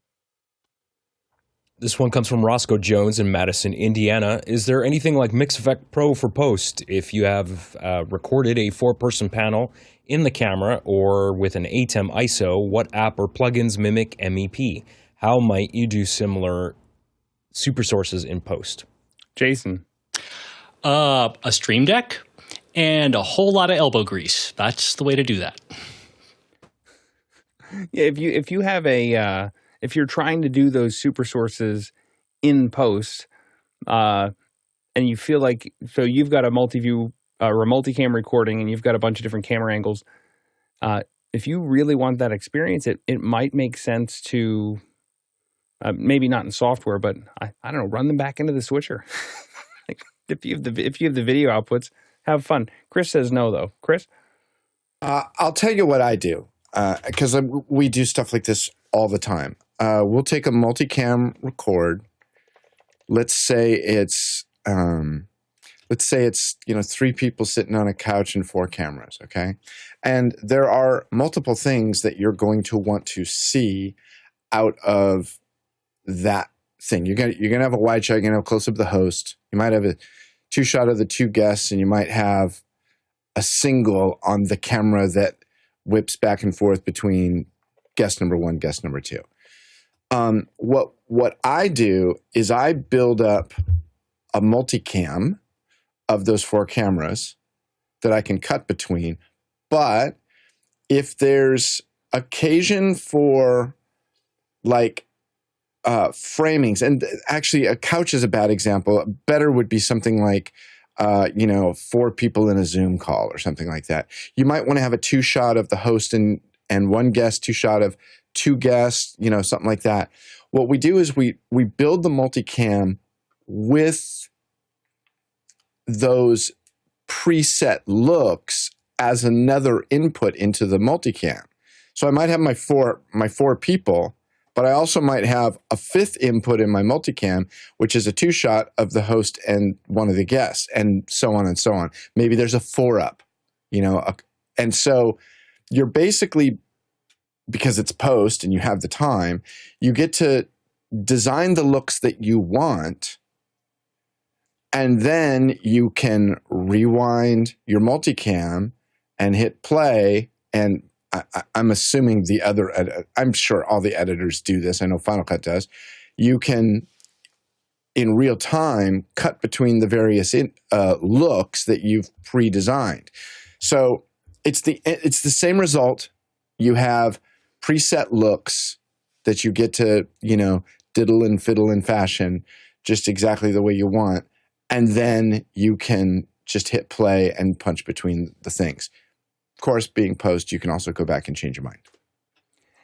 This one comes from Roscoe Jones in Madison, Indiana. Is there anything like MixEffect Pro for post if you have recorded a 4-person panel in the camera or with an ATEM Iso? What app or plugins mimic MEP? How might you do similar super sources in post? Jason. A Stream Deck and a whole lot of elbow grease. That's the way to do that. Yeah, if you have if you're trying to do those super sources in post, and you feel like, so you've got a multi-view or a multicam recording and you've got a bunch of different camera angles, if you really want that experience, it might make sense to, maybe not in software, but I don't know, run them back into the switcher. Like if you have the video outputs, have fun. Chris says no, though. Chris? I'll tell you what I do, because we do stuff like this all the time. We'll take a multicam record. Let's say it's 3 people sitting on a couch and 4 cameras, okay? And there are multiple things that you're going to want to see out of that thing. You're gonna have a wide shot, you're gonna have a close up of the host. You might have a 2-shot of the 2 guests, and you might have a single on the camera that whips back and forth between guest number 1, guest number 2. What I do is I build up a multicam of those 4 cameras that I can cut between. But if there's occasion for like framings, and actually a couch is a bad example. Better would be something like 4 people in a Zoom call or something like that. You might want to have a 2-shot of the host and 1 guest, 2-shot of 2 guests, something like that. What we do is we build the multicam with those preset looks as another input into the multicam. So I might have my four people, but I also might have a 5th input in my multicam, which is a 2-shot of the host and 1 of the guests, and so on and so on. Maybe there's a 4-up, and so you're basically, because it's post and you have the time, you get to design the looks that you want, and then you can rewind your multicam and hit play. And I'm assuming I'm sure all the editors do this. I know Final Cut does. You can, in real time, cut between the various looks that you've pre-designed. So it's the same result. You have preset looks that you get to, diddle and fiddle and fashion just exactly the way you want. And then you can just hit play and punch between the things. Of course, being post, you can also go back and change your mind.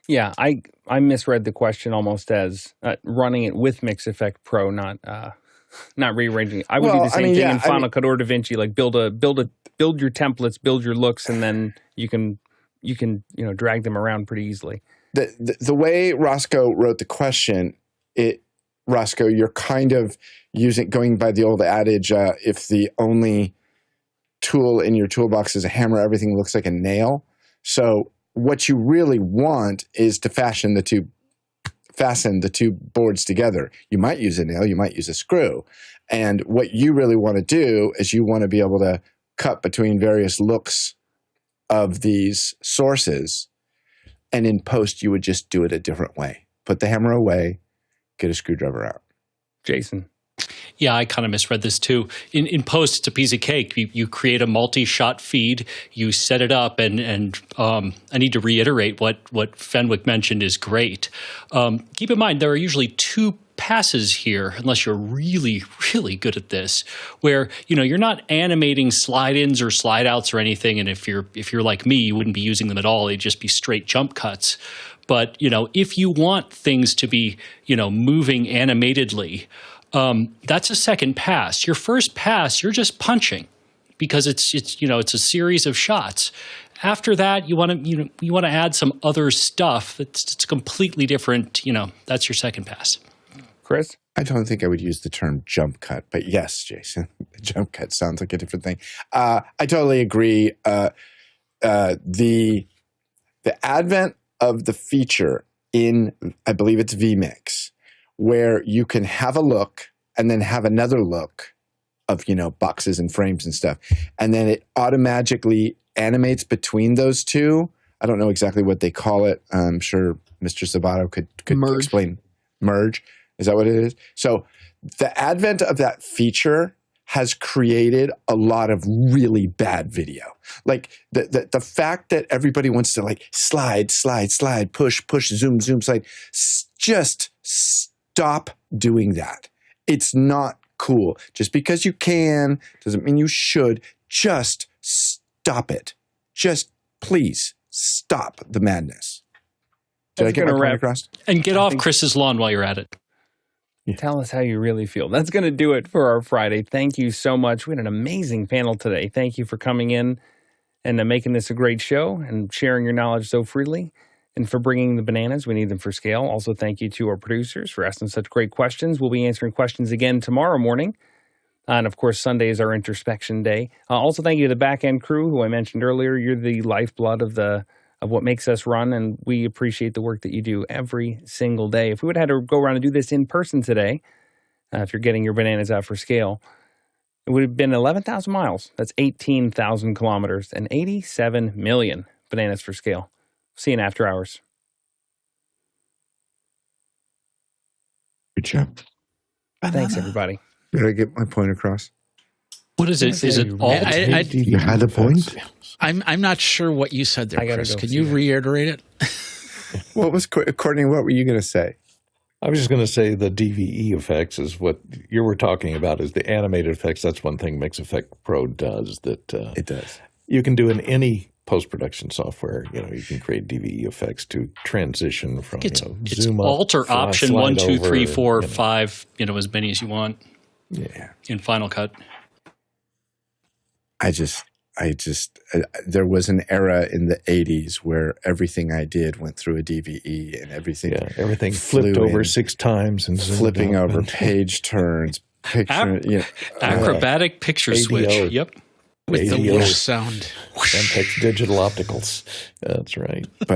Yeah, I misread the question almost as running it with MixEffect Pro, not rearranging it. I would do the same thing in Final Cut or DaVinci, like build your templates, build your looks, and then you can drag them around pretty easily. The way Roscoe wrote the question, Roscoe, you're kind of going by the old adage, if the only tool in your toolbox is a hammer. Everything looks like a nail. So what you really want is to fasten the two boards together. You might use a nail, you might use a screw. And what you really want to do is you want to be able to cut between various looks of these sources. And in post, you would just do it a different way. Put the hammer away, get a screwdriver out. Jason. Yeah, I kind of misread this too. In post, it's a piece of cake. You create a multi-shot feed, you set it up, and I need to reiterate what Fenwick mentioned is great. Keep in mind, there are usually two passes here, unless you're really, really good at this, where you're not animating slide-ins or slide-outs or anything. And if you're like me, you wouldn't be using them at all. They'd just be straight jump cuts. But if you want things to be moving animatedly, that's a second pass. Your first pass, you're just punching because it's a series of shots. After that, you want to add some other stuff that's completely different. That's your second pass. Chris? I don't think I would use the term jump cut, but yes, Jason, jump cut sounds like a different thing. I totally agree. The advent of the feature in, I believe it's vMix, where you can have a look and then have another look of, boxes and frames and stuff. And then it automatically animates between those two. I don't know exactly what they call it. I'm sure Mr. Sabato could explain. Merge. Is that what it is? So the advent of that feature has created a lot of really bad video. Like the fact that everybody wants to slide, push, zoom, slide, just stop doing that. It's not cool. Just because you can doesn't mean you should. Just stop it. Just please stop the madness. Did I get my point across? And get off Chris's lawn while you're at it. Tell us how you really feel. That's going to do it for our Friday. Thank you so much. We had an amazing panel today. Thank you for coming in and making this a great show and sharing your knowledge so freely, and for bringing the bananas. We need them for scale. Also, thank you to our producers for asking such great questions. We'll be answering questions again tomorrow morning. And, of course, Sunday is our introspection day. Also, thank you to the back-end crew, who I mentioned earlier. You're the lifeblood of what makes us run, and we appreciate the work that you do every single day. If we would have had to go around and do this in person today, if you're getting your bananas out for scale, it would have been 11,000 miles. That's 18,000 kilometers and 87 million bananas for scale. See you in after hours. Good job. Thanks, everybody. Did I get my point across? What is it? Is it alt? You had a point? I'm not sure what you said there, Chris. Can you reiterate it? What was Courtney? What were you going to say? I was just going to say the DVE effects is what you were talking about, is the animated effects. That's one thing MixEffect Pro does that it does. You can do in any post-production software. You can create DVE effects to transition from it's zoom up, alt or option 1, 2, 3, 4, over, 5. As many as you want. Yeah. In Final Cut. There was an era in the 80s where everything I did went through a DVE and everything flipped over 6 times and flipping over page turns, acrobatic picture ADO. switch. Yep. With the whoosh sound. Semtex Digital Opticals. That's right.